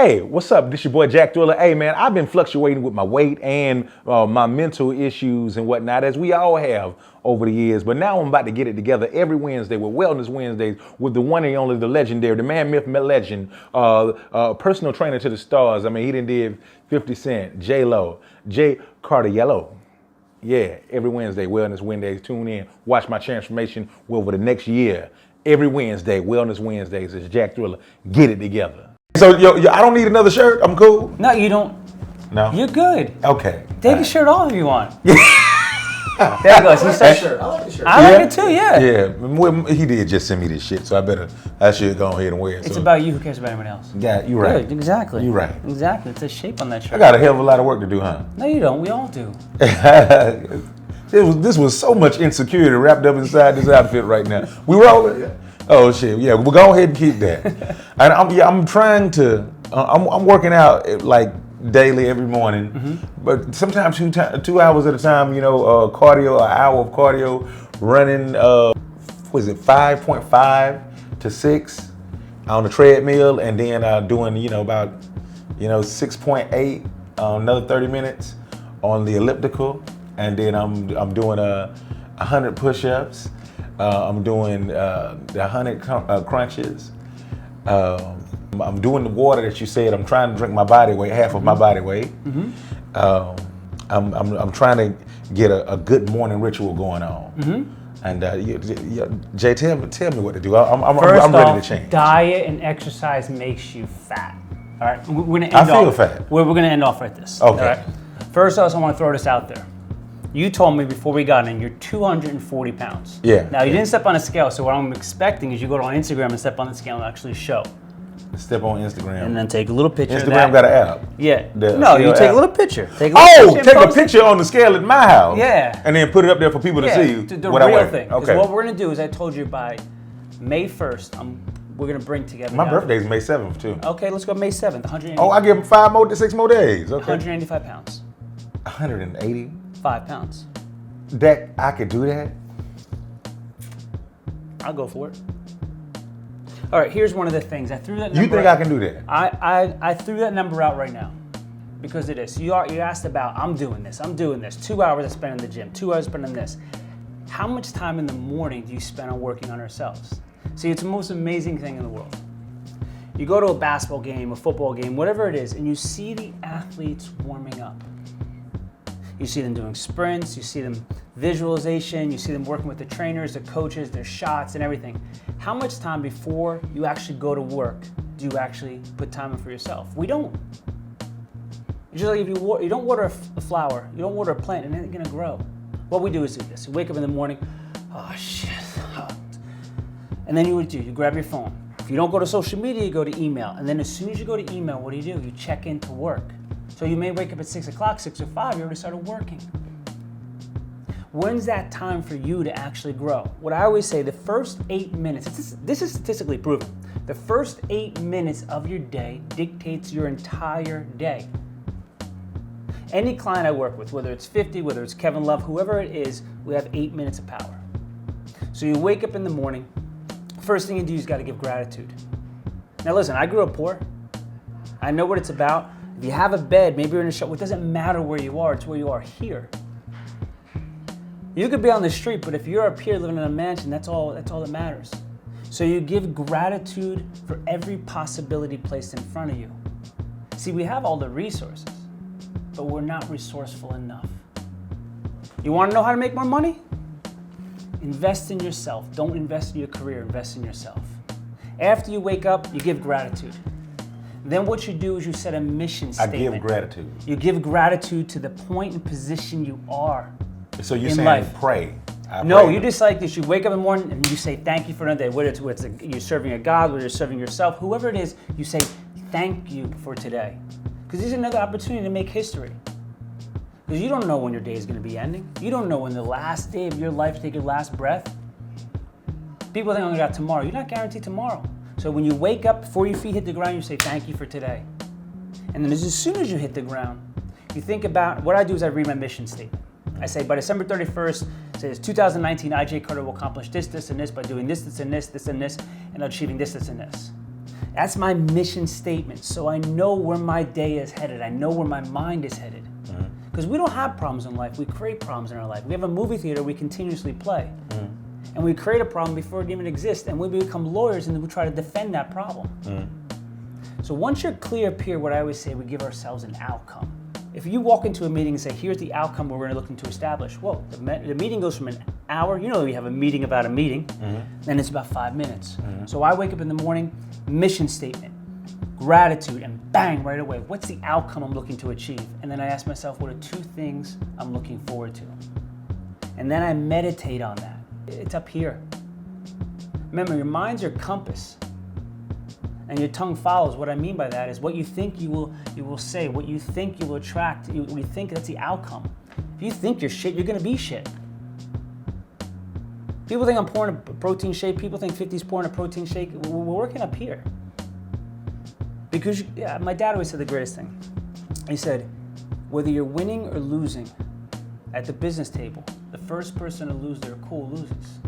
Hey, what's up? This your boy Jack Thriller. Hey man, I've been fluctuating with my weight and my mental issues and whatnot, as we all have over the years. But now I'm about to get it together every Wednesday with Wellness Wednesdays with the one and only, the legendary, the man, myth, legend, personal trainer to the stars. I mean, he did 50 Cent, J-Lo, Cardiello. Yeah, every Wednesday, Wellness Wednesdays. Tune in, watch my transformation over the next year. Every Wednesday, Wellness Wednesdays. It's Jack Thriller. Get it together. So, yo, I don't need another shirt. I'm cool. No, you don't. No? You're good. Okay. Take your shirt off if you want. There you go. See, Shirt. I like the shirt. I like it too, yeah. Yeah. Well, he did just send me this shit, so I should go ahead and wear it. It's so. about you. Who cares about anyone else? Yeah, you're right. Good, exactly. You're right. Exactly. It's a shape on that shirt. I got a hell of a lot of work to do, huh? No, you don't. We all do. This was so much insecurity wrapped up inside this outfit right now. We rolling? Yeah. Oh shit, yeah. We'll go ahead and keep that. And I'm trying to. I'm working out like daily every morning, but sometimes 2 hours at a time. You know, cardio, an hour of cardio, running. What is it, 5.5 to 6 on the treadmill, and then doing about 6.8, another 30 minutes on the elliptical, and then I'm doing 100 push-ups. I'm doing the 100 crunches. I'm doing the water that you said. I'm trying to drink my body weight, half of my body weight. I'm trying to get a good morning ritual going on. And Jay, tell me what to do. I'm ready to change. Diet and exercise makes you fat. All right, we're gonna end I feel fat. We're gonna end off at this. Okay. All right? First off, I want to throw this out there. You told me before we got in, you're 240 pounds. Yeah. Now, you didn't step on a scale, so what I'm expecting is you go on Instagram and step on the scale and actually show. Step on Instagram. And then take a little picture of Instagram that. got an app. Yeah. The No, you scale take app. a little picture. Take a picture on the scale at my house. Yeah. And then put it up there for people to see the what I real wear. thing. Because Okay. what we're gonna do is, I told you by May 1st, we're gonna bring together. My birthday's May 7th too. Okay, let's go May 7th. 180. Oh, I give them 6 more days. Okay. 185 pounds. 180. 5 pounds. That I could do that. I'll go for it. All right, here's one of the things. I threw that number You think out. I can do that? I threw that number out right now because it is. You asked about, I'm doing this. 2 hours I spend in the gym, 2 hours I spend on this. How much time in the morning do you spend on working on ourselves? See, it's the most amazing thing in the world. You go to a basketball game, a football game, whatever it is, and you see the athletes warming up. You see them doing sprints, you see them visualization, you see them working with the trainers, the coaches, their shots and everything. How much time before you actually go to work do you actually put time in for yourself? We don't. It's just like if you don't water a flower, you don't water a plant, and it ain't gonna grow. What we do is do this. You wake up in the morning, oh shit. And then you grab your phone. If you don't go to social media, you go to email. And then as soon as you go to email, what do? You check in to work. So you may wake up at 6 o'clock, 6 or 5, you already started working. When's that time for you to actually grow? What I always say, the first 8 minutes, this is statistically proven, the first 8 minutes of your day dictates your entire day. Any client I work with, whether it's 50, whether it's Kevin Love, whoever it is, we have 8 minutes of power. So you wake up in the morning, first thing you do is got to give gratitude. Now listen, I grew up poor. I know what it's about. If you have a bed, maybe you're in a show, it doesn't matter where you are, it's where you are here. You could be on the street, but if you're up here living in a mansion, that's all that matters. So you give gratitude for every possibility placed in front of you. See, we have all the resources, but we're not resourceful enough. You want to know how to make more money? Invest in yourself. Don't invest in your career, invest in yourself. After you wake up, you give gratitude. Then what you do is you set a mission statement. I give gratitude. You give gratitude to the point and position you are. So you're in saying life. pray? No, you just like this. You wake up in the morning and you say thank you for another day. Whether you're serving a God, whether you're serving yourself, whoever it is, you say thank you for today. Because this is another opportunity to make history. Because you don't know when your day is going to be ending. You don't know when the last day of your life, take your last breath. People think, oh, I got tomorrow. You're not guaranteed tomorrow. So when you wake up, before your feet hit the ground, you say thank you for today. And then as soon as you hit the ground, you think about, what I do is I read my mission statement. I say by December 31st, it says 2019, IJ Carter will accomplish this, this, and this by doing this, this, and this, and achieving this, this, and this. That's my mission statement. So I know where my day is headed. I know where my mind is headed. Because we don't have problems in life. We create problems in our life. We have a movie theater we continuously play. And we create a problem before it even exists. And we become lawyers and then we try to defend that problem. So once you're clear up here, what I always say, we give ourselves an outcome. If you walk into a meeting and say, here's the outcome we're looking to establish, well, the meeting goes from an hour, you know, we have a meeting about a meeting, then it's about 5 minutes. So I wake up in the morning, mission statement, gratitude, and bang, right away, what's the outcome I'm looking to achieve? And then I ask myself, what are 2 things I'm looking forward to? And then I meditate on that. It's up here. Remember, your mind's your compass. And your tongue follows. What I mean by that is what you think you will say, what you think you will attract, what you think that's the outcome. If you think you're shit, you're gonna be shit. People think I'm pouring a protein shake, people think 50's pouring a protein shake. We're working up here. Because my dad always said the greatest thing. He said, whether you're winning or losing at the business table, the first person to lose their cool loses.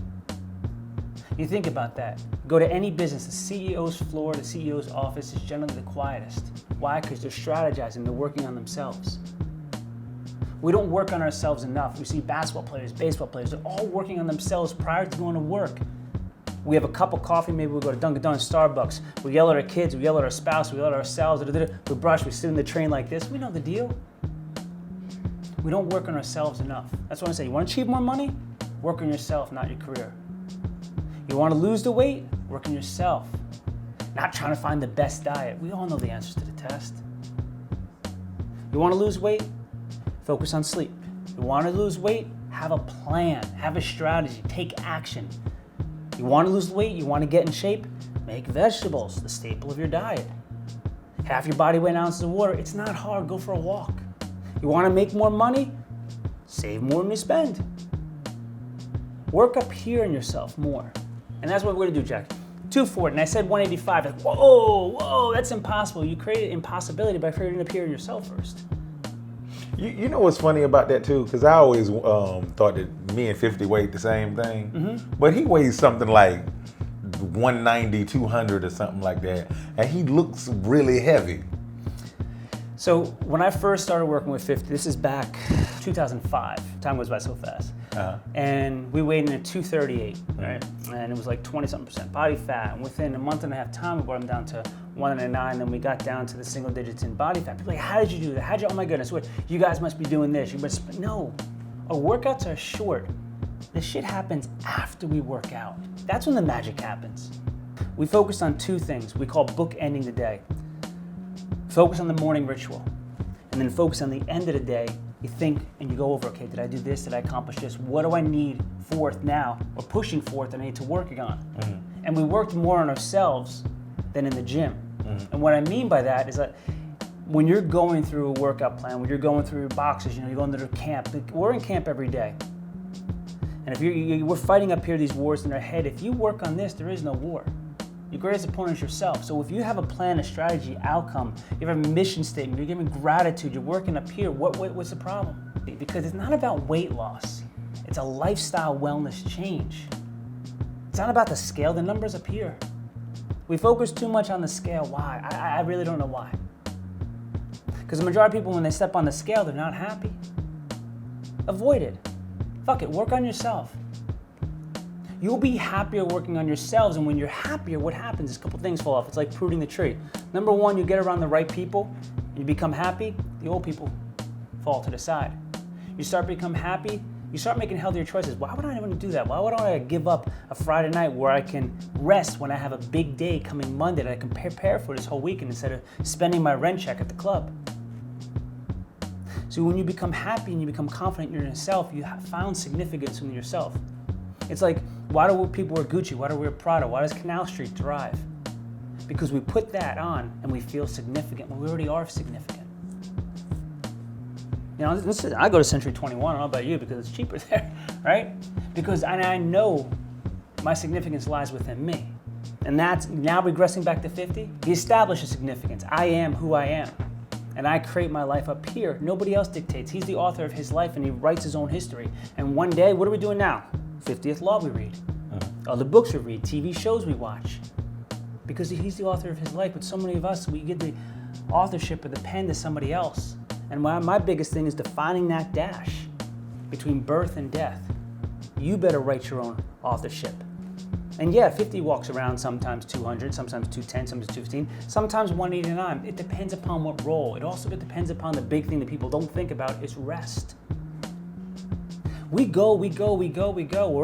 You think about that. Go to any business, the CEO's floor, the CEO's office is generally the quietest. Why? Because they're strategizing, they're working on themselves. We don't work on ourselves enough. We see basketball players, baseball players, they're all working on themselves prior to going to work. We have a cup of coffee, maybe we go to Dunkin' Donuts, Starbucks. We yell at our kids, we yell at our spouse, we yell at ourselves, we brush, we sit in the train like this. We know the deal. We don't work on ourselves enough. That's what I say. You want to achieve more money? Work on yourself, not your career. You want to lose the weight? Work on yourself. Not trying to find the best diet. We all know the answers to the test. You want to lose weight? Focus on sleep. You want to lose weight? Have a plan. Have a strategy. Take action. You want to lose weight? You want to get in shape? Make vegetables the staple of your diet. Half your body weight in ounces of water. It's not hard. Go for a walk. You want to make more money? Save more than you spend. Work up here in yourself more. And that's what we're gonna do, Jack. 240, and I said 185. Like, whoa, that's impossible. You created impossibility by creating up here in yourself first. You know what's funny about that too? Because I always thought that me and 50 weighed the same thing. But he weighs something like 190, 200 or something like that. And he looks really heavy. So when I first started working with 50, this is back 2005. Time goes by so fast. And we weighed in at 238, right? And it was like 20-something% body fat. And within a month and a half time, we brought him down to 109. Then we got down to the single digits in body fat. People are like, how did you do that? Oh my goodness, what? You guys must be doing this. No, our workouts are short. This shit happens after we work out. That's when the magic happens. We focused on 2 things we call bookending the day. Focus on the morning ritual, and then focus on the end of the day. You think and you go over, okay, did I do this? Did I accomplish this? What do I need forth now, or pushing forth that I need to work on? And we worked more on ourselves than in the gym. And what I mean by that is that when you're going through a workout plan, when you're going through your boxes, you're going to the camp. We're in camp every day. And if we're fighting up here these wars in our head, if you work on this, there is no war. Your greatest opponent is yourself. So if you have a plan, a strategy, outcome, you have a mission statement, you're giving gratitude, you're working up here, what's the problem? Because it's not about weight loss. It's a lifestyle wellness change. It's not about the scale, the number's up here. We focus too much on the scale. Why? I really don't know why. Because the majority of people, when they step on the scale, they're not happy. Avoid it. Fuck it, work on yourself. You'll be happier working on yourselves, and when you're happier, what happens is a couple things fall off. It's like pruning the tree. Number 1, you get around the right people, you become happy, the old people fall to the side. You start to become happy, you start making healthier choices. Why would I want to do that? Why would I give up a Friday night where I can rest when I have a big day coming Monday that I can prepare for this whole weekend instead of spending my rent check at the club? So when you become happy and you become confident in yourself, you have found significance in yourself. It's like, why do people wear Gucci? Why do we wear Prada? Why does Canal Street thrive? Because we put that on and we feel significant when we already are significant. You know, listen, I go to Century 21, I don't know about you, because it's cheaper there, right? Because I know my significance lies within me. And that's, now regressing back to 50, he establishes significance. I am who I am. And I create my life up here. Nobody else dictates. He's the author of his life and he writes his own history. And one day, what are we doing now? 50th Law we read. Other books we read, TV shows we watch. because he's the author of his life. But so many of us, we give the authorship of the pen to somebody else. And my biggest thing is defining that dash between birth and death. You better write your own authorship. And yeah, 50 walks around, sometimes 200, sometimes 210, sometimes 215, sometimes 189. It depends upon what role. It also depends upon the big thing that people don't think about is rest. We go. We're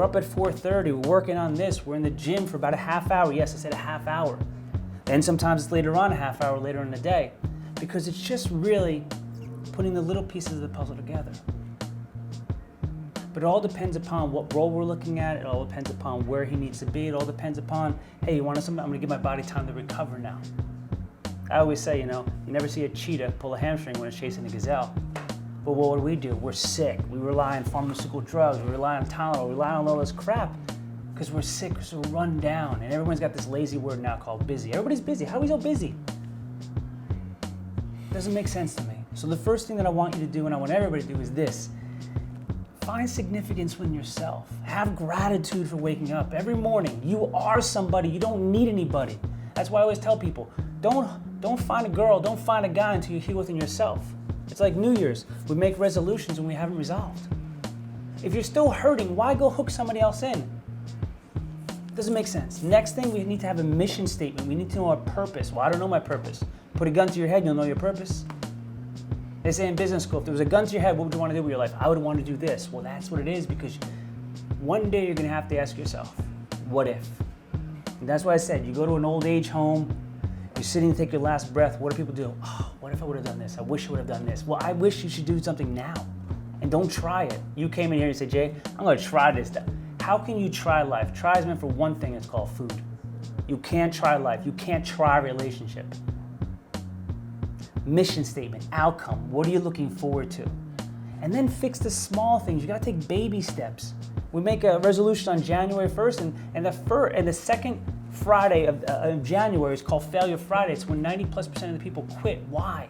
up at 4:30, we're working on this. We're in the gym for about a half hour. Yes, I said a half hour. Then sometimes it's later on, a half hour later in the day, because it's just really putting the little pieces of the puzzle together. But it all depends upon what role we're looking at. It all depends upon where he needs to be. It all depends upon, hey, you want something? I'm gonna give my body time to recover now. I always say, you never see a cheetah pull a hamstring when it's chasing a gazelle. But what do? We're sick. We rely on pharmaceutical drugs. We rely on Tylenol. We rely on all this crap because we're sick, because we're run down. And everyone's got this lazy word now called busy. Everybody's busy. How are we so busy? Doesn't make sense to me. So the first thing that I want you to do, and I want everybody to do, is this. Find significance within yourself. Have gratitude for waking up every morning. You are somebody. You don't need anybody. That's why I always tell people, don't find a girl, don't find a guy until you heal within yourself. It's like New Year's. We make resolutions when we haven't resolved. If you're still hurting, why go hook somebody else in? Doesn't make sense. Next thing, we need to have a mission statement. We need to know our purpose. Well, I don't know my purpose. Put a gun to your head, you'll know your purpose. They say in business school, if there was a gun to your head, what would you want to do with your life? I would want to do this. Well, that's what it is, because one day you're going to have to ask yourself, what if? And that's why I said, you go to an old age home, you're sitting to take your last breath. What do people do? Oh, what if I would have done this? I wish I would have done this. Well, I wish you should do something now. And don't try it. You came in here and said, Jay, I'm going to try this stuff. How can you try life? Try is meant for one thing, it's called food. You can't try life. You can't try a relationship. Mission statement, outcome, what are you looking forward to? And then fix the small things. You gotta take baby steps. We make a resolution on January 1st, and the second Friday of January is called Failure Friday. It's when 90+% of the people quit. Why?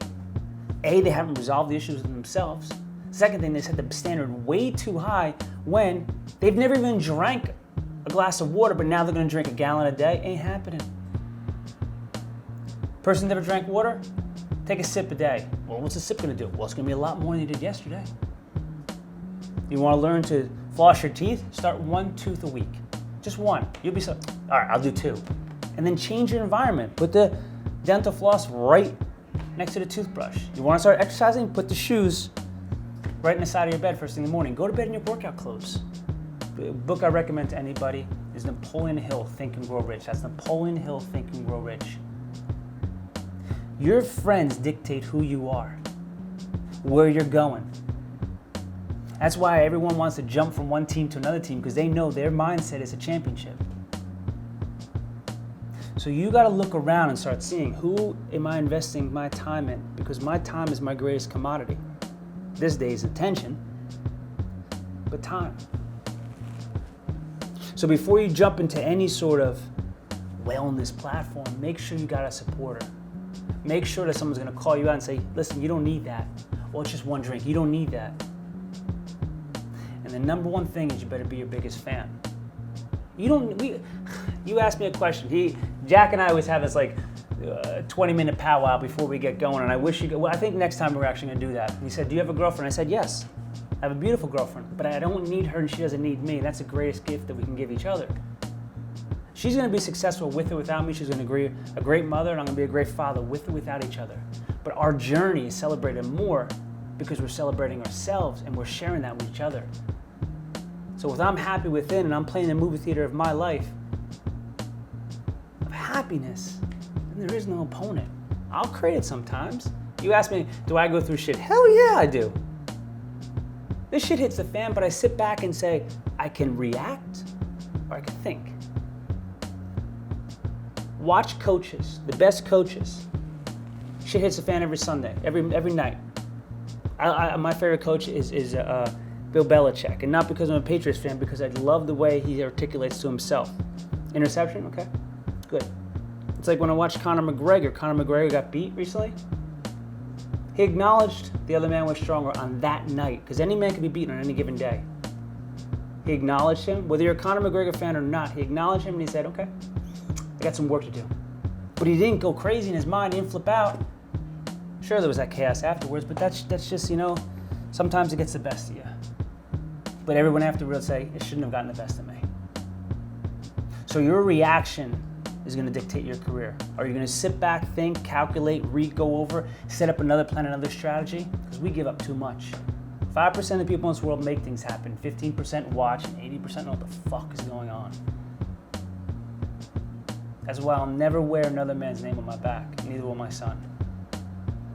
A, they haven't resolved the issues with themselves. Second thing, they set the standard way too high when they've never even drank a glass of water, but now they're gonna drink a gallon a day. Ain't happening. Person never drank water? Take a sip a day. Well, what's a sip gonna do? Well, it's gonna be a lot more than you did yesterday. You wanna learn to floss your teeth? Start one tooth a week. Just one. You'll be all right, I'll do two. And then change your environment. Put the dental floss right next to the toothbrush. You wanna start exercising? Put the shoes right in the side of your bed first thing in the morning. Go to bed in your workout clothes. The book I recommend to anybody is Napoleon Hill, Think and Grow Rich. That's Napoleon Hill, Think and Grow Rich. Your friends dictate who you are, where you're going. That's why everyone wants to jump from one team to another team, because they know their mindset is a championship. So you got to look around and start seeing, who am I investing my time in? Because my time is my greatest commodity. This day is attention, but time. So before you jump into any sort of wellness platform, make sure you got a supporter. Make sure that someone's gonna call you out and say, listen, you don't need that. Well, it's just one drink, you don't need that. And the number one thing is you better be your biggest fan. You asked me a question. Jack and I always have this 20-minute powwow before we get going, and I think next time we're actually gonna do that. And he said, do you have a girlfriend? I said, yes, I have a beautiful girlfriend, but I don't need her and she doesn't need me. That's the greatest gift that we can give each other. She's going to be successful with or without me. She's going to be a great mother, and I'm going to be a great father with or without each other. But our journey is celebrated more because we're celebrating ourselves and we're sharing that with each other. So if I'm happy within and I'm playing the movie theater of my life, of happiness, then there is no opponent. I'll create it sometimes. You ask me, do I go through shit? Hell yeah, I do. This shit hits the fan, but I sit back and say, I can react or I can think. Watch coaches, the best coaches. Shit hits the fan every Sunday, every night. My favorite coach is Bill Belichick, and not because I'm a Patriots fan, because I love the way he articulates to himself. Interception, okay, good. It's like when I watched Conor McGregor. Conor McGregor got beat recently. He acknowledged the other man was stronger on that night, because any man can be beaten on any given day. He acknowledged him, whether you're a Conor McGregor fan or not. He acknowledged him and he said, okay, I got some work to do. But he didn't go crazy in his mind, he didn't flip out. Sure, there was that chaos afterwards, but that's just, sometimes it gets the best of you. But everyone afterwards will say, it shouldn't have gotten the best of me. So your reaction is going to dictate your career. Are you going to sit back, think, calculate, go over, set up another plan, another strategy? Because we give up too much. 5% of the people in this world make things happen. 15% watch, and 80% know what the fuck is going on. That's why I'll never wear another man's name on my back. Neither will my son.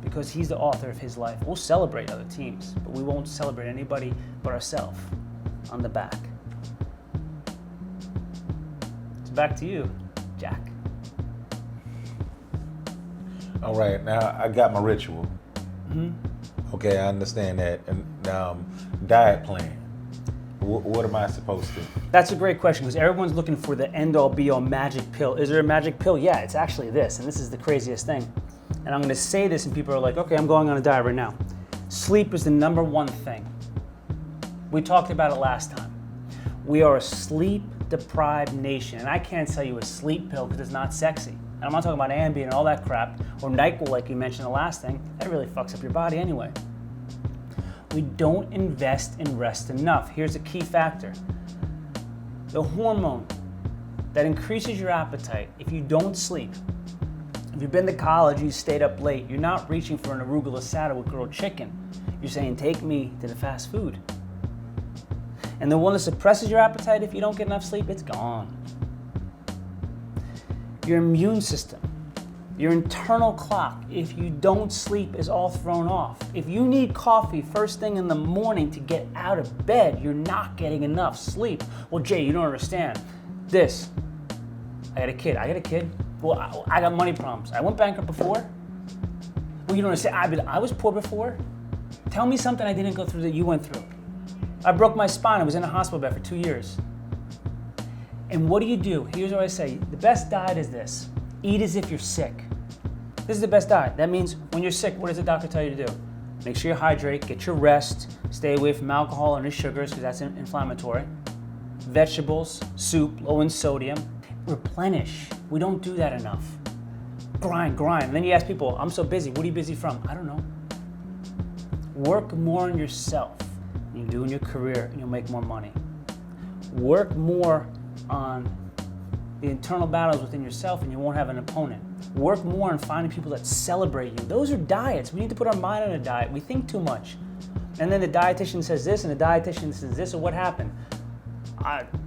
Because he's the author of his life. We'll celebrate other teams, but we won't celebrate anybody but ourselves on the back. So back to you, Jack. All right, now I got my ritual. Mm-hmm. Okay, I understand that. And diet plan. What am I supposed to? That's a great question because everyone's looking for the end-all, be-all magic pill. Is there a magic pill? Yeah, it's actually this, and this is the craziest thing. And I'm going to say this, and people are like, okay, I'm going on a diet right now. Sleep is the number one thing. We talked about it last time. We are a sleep-deprived nation, and I can't sell you a sleep pill because it's not sexy. And I'm not talking about Ambien and all that crap, or NyQuil like you mentioned the last thing. That really fucks up your body anyway. We don't invest in rest enough. Here's a key factor. The hormone that increases your appetite if you don't sleep. If you've been to college, you stayed up late, you're not reaching for an arugula salad with grilled chicken. You're saying, take me to the fast food. And the one that suppresses your appetite if you don't get enough sleep, it's gone. Your immune system, your internal clock, if you don't sleep, is all thrown off. If you need coffee first thing in the morning to get out of bed, you're not getting enough sleep. Well, Jay, you don't understand. I got a kid. Well, I got money problems. I went bankrupt before. Well, you don't understand. I was poor before. Tell me something I didn't go through that you went through. I broke my spine. I was in a hospital bed for 2 years. And what do? Here's what I say. The best diet is this. Eat as if you're sick. This is the best diet. That means when you're sick, what does the doctor tell you to do? Make sure you hydrate, get your rest, stay away from alcohol and sugars because that's inflammatory. Vegetables, soup, low in sodium. Replenish. We don't do that enough. Grind. And then you ask people, I'm so busy. What are you busy from? I don't know. Work more on yourself than you do in your career and you'll make more money. Work more on the internal battles within yourself and you won't have an opponent. Work more on finding people that celebrate you. Those are diets. We need to put our mind on a diet. We think too much. And then the dietitian says this and the dietitian says this, so what happened?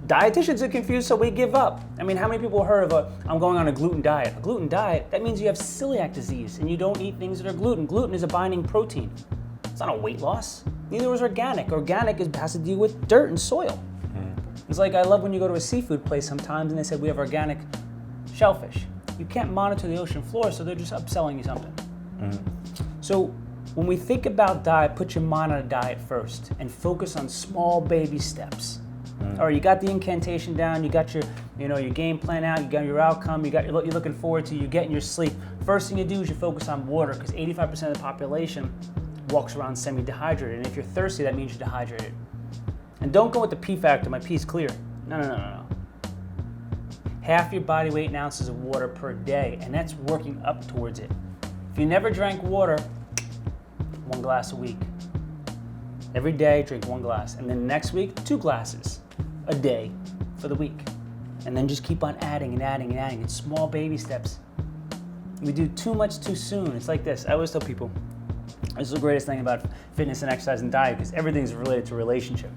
Dietitians are confused, so we give up. I mean, how many people heard of I'm going on a gluten diet? A gluten diet, that means you have celiac disease and you don't eat things that are gluten. Gluten is a binding protein. It's not a weight loss. Neither is organic. Organic has to do with dirt and soil. It's like I love when you go to a seafood place sometimes and they said we have organic shellfish. You can't monitor the ocean floor, so they're just upselling you something. So when we think about diet, put your mind on a diet first and focus on small baby steps. All right, you got the incantation down, you got your game plan out, you got your outcome, you're looking forward to, you're getting your sleep. First thing you do is you focus on water because 85% of the population walks around semi-dehydrated. And if you're thirsty, that means you're dehydrated. And don't go with the P factor, my P is clear. No. Half your body weight in ounces of water per day, and that's working up towards it. If you never drank water, 1 glass a week. Every day, drink 1 glass. And then next week, 2 glasses a day for the week. And then just keep on adding. It's small baby steps. We do too much too soon. It's like this. I always tell people, this is the greatest thing about fitness and exercise and diet because everything's related to relationship.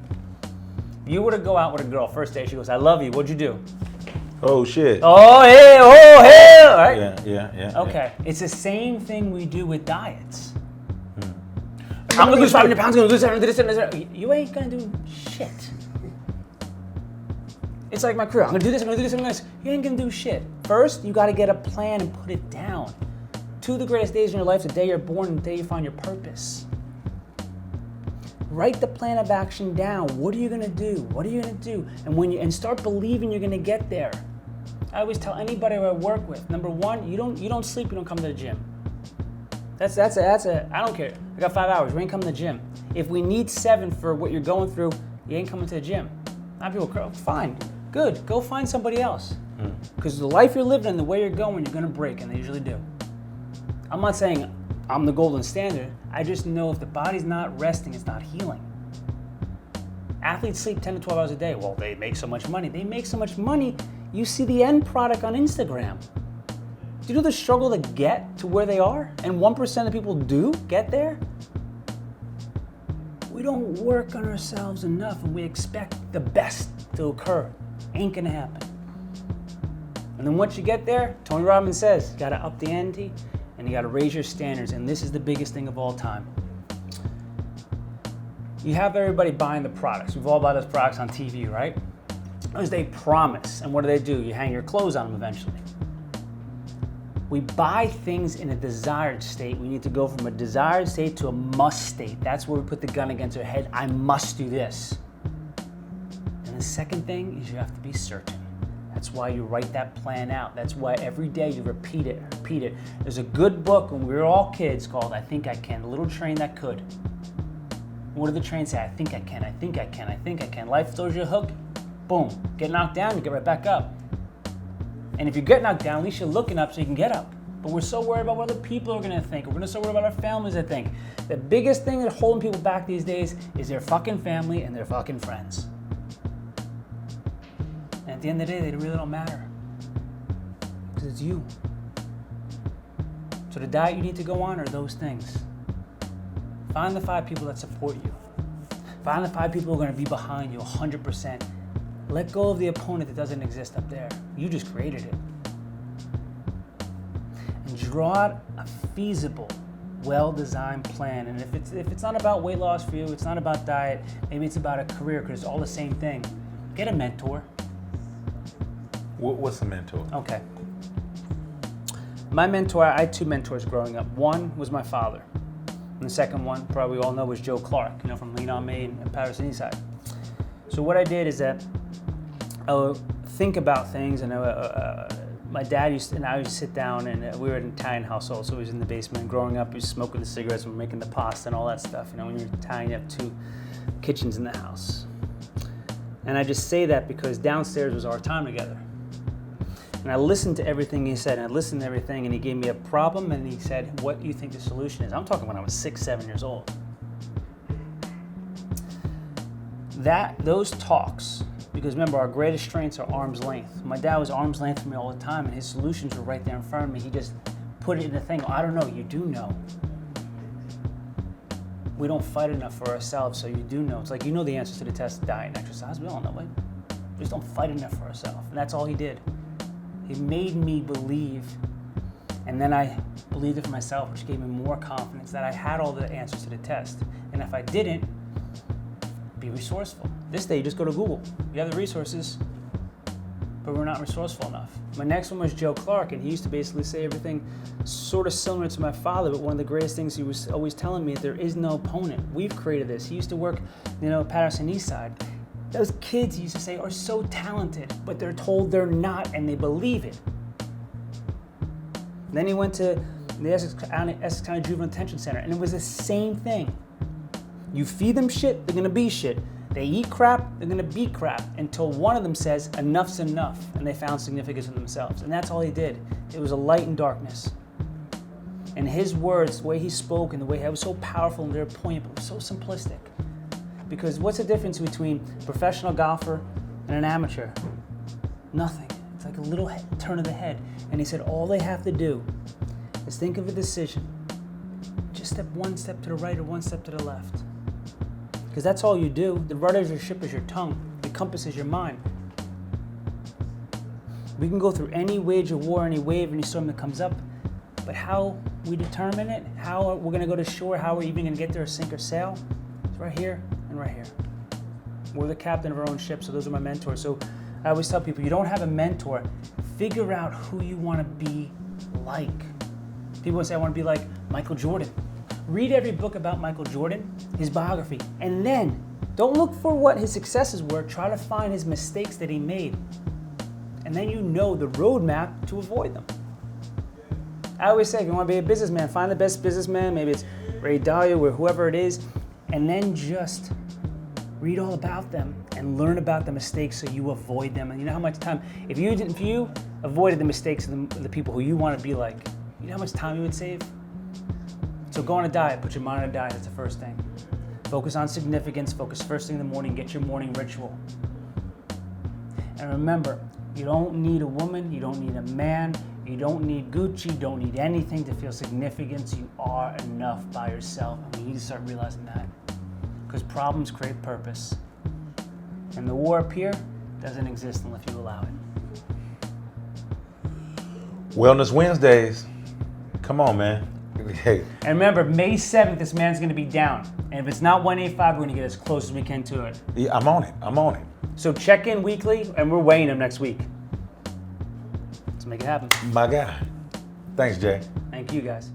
If you were to go out with a girl, first day, she goes, I love you. What'd you do? Oh, shit. Oh, hey, all right? Yeah. Okay. It's the same thing we do with diets. I'm going to lose 500 pounds, I'm going to lose this. You ain't going to do shit. It's like my career. I'm going to do this, I'm going to do this. You ain't going to do shit. First, you got to get a plan and put it down. 2 of the greatest days in your life, the day you're born and the day you find your purpose. Write the plan of action down. What are you going to do? And start believing you're going to get there. I always tell anybody who I work with, number one, you don't sleep, you don't come to the gym. That's I don't care. I got 5 hours. We ain't coming to the gym. If we need 7 for what you're going through, you ain't coming to the gym. A lot of people go, fine, good. Go find somebody else. Because the life you're living and the way you're going, you're going to break, and they usually do. I'm not saying I'm the golden standard. I just know if the body's not resting, it's not healing. Athletes sleep 10 to 12 hours a day. Well, they make so much money. They make so much money, you see the end product on Instagram. Do you know the struggle to get to where they are? And 1% of people do get there? We don't work on ourselves enough, and we expect the best to occur. Ain't gonna happen. And then once you get there, Tony Robbins says, you gotta up the ante and you gotta raise your standards. And this is the biggest thing of all time. You have everybody buying the products. We've all bought those products on TV, right? As they promise. And what do? You hang your clothes on them eventually. We buy things in a desired state. We need to go from a desired state to a must state. That's where we put the gun against our head. I must do this. And the second thing is you have to be certain. That's why you write that plan out. That's why every day you repeat it. There's a good book when we were all kids called I Think I Can, The Little Train That Could. What did the train say? I think I can, I think I can, I think I can. Life throws you a hook, boom. Get knocked down, you get right back up. And if you get knocked down, at least you're looking up so you can get up. But we're so worried about what other people are gonna think. We're so worried about our families that think. The biggest thing that's holding people back these days is their fucking family and their fucking friends. And at the end of the day, they really don't matter. Because it's you. So the diet you need to go on are those things. Find the 5 people that support you. Find the 5 people who are gonna be behind you 100%. Let go of the opponent that doesn't exist up there. You just created it. And draw out a feasible, well-designed plan. And if it's not about weight loss for you, it's not about diet, maybe it's about a career because it's all the same thing. Get a mentor. What's a mentor? Okay. My mentor, I had 2 mentors growing up. One was my father. And the second one, probably all know, was Joe Clark, from Lean On Me and Paris and Eastside. So what I did is that I would think about things, and my dad and I used to sit down, and we were an Italian household, so he was in the basement. And growing up, he was smoking the cigarettes, and we're making the pasta and all that stuff. When you're Italian, you have 2 kitchens in the house. And I just say that because downstairs was our time together. And I listened to everything he said, and I listened to everything, and he gave me a problem, and he said, what do you think the solution is? I'm talking when I was 6, 7 years old. Those talks, because remember, our greatest strengths are arm's length. My dad was arm's length for me all the time, and his solutions were right there in front of me. He just put it in the thing. I don't know, you do know. We don't fight enough for ourselves, so you do know. It's like you know the answers to the test of diet and exercise. We all know it. We just don't fight enough for ourselves, and that's all he did. He made me believe, and then I believed it for myself, which gave me more confidence that I had all the answers to the test. And if I didn't, be resourceful. This day, you just go to Google. You have the resources, but we're not resourceful enough. My next one was Joe Clark, and he used to basically say everything sort of similar to my father, but one of the greatest things he was always telling me is there is no opponent. We've created this. He used to work, Patterson Eastside. Those kids, he used to say, are so talented, but they're told they're not, and they believe it. And then he went to the Essex County Juvenile Detention Center, and it was the same thing. You feed them shit, they're gonna be shit. They eat crap, they're gonna be crap, until one of them says, enough's enough, and they found significance in themselves. And that's all he did. It was a light in darkness. And his words, the way he spoke, and the way he was so powerful and their point, but it was so simplistic. Because what's the difference between a professional golfer and an amateur? Nothing. It's like a little turn of the head. And he said all they have to do is think of a decision. Just step 1 step to the right or 1 step to the left. Because that's all you do. The rudder of your ship is your tongue. The compass is your mind. We can go through any wage of war, any wave, any storm that comes up. But how we determine it, how we're going to go to shore, how we're even going to get there, sink or sail, it's right here. Right here. We're the captain of our own ship, so those are my mentors. So I always tell people, you don't have a mentor, figure out who you want to be like. People say, I want to be like Michael Jordan. Read every book about Michael Jordan, his biography, and then don't look for what his successes were, try to find his mistakes that he made. And then you know the roadmap to avoid them. I always say, if you want to be a businessman, find the best businessman, maybe it's Ray Dalio or whoever it is, and then just Read all about them and learn about the mistakes so you avoid them. And you know how much time, if you avoided the mistakes of the people who you want to be like, you know how much time you would save? So go on a diet, put your mind on a diet, that's the first thing. Focus on significance, focus first thing in the morning, get your morning ritual. And remember, you don't need a woman, you don't need a man, you don't need Gucci, you don't need anything to feel significance. You are enough by yourself. And we need to start realizing that. Because problems create purpose. And the war up here doesn't exist unless you allow it. Wellness Wednesdays. Come on, man. Hey. And remember, May 7th, this man's going to be down. And if it's not 185, we're going to get as close as we can to it. Yeah, I'm on it. So check in weekly, and we're weighing him next week. Let's make it happen. My guy. Thanks, Jay. Thank you, guys.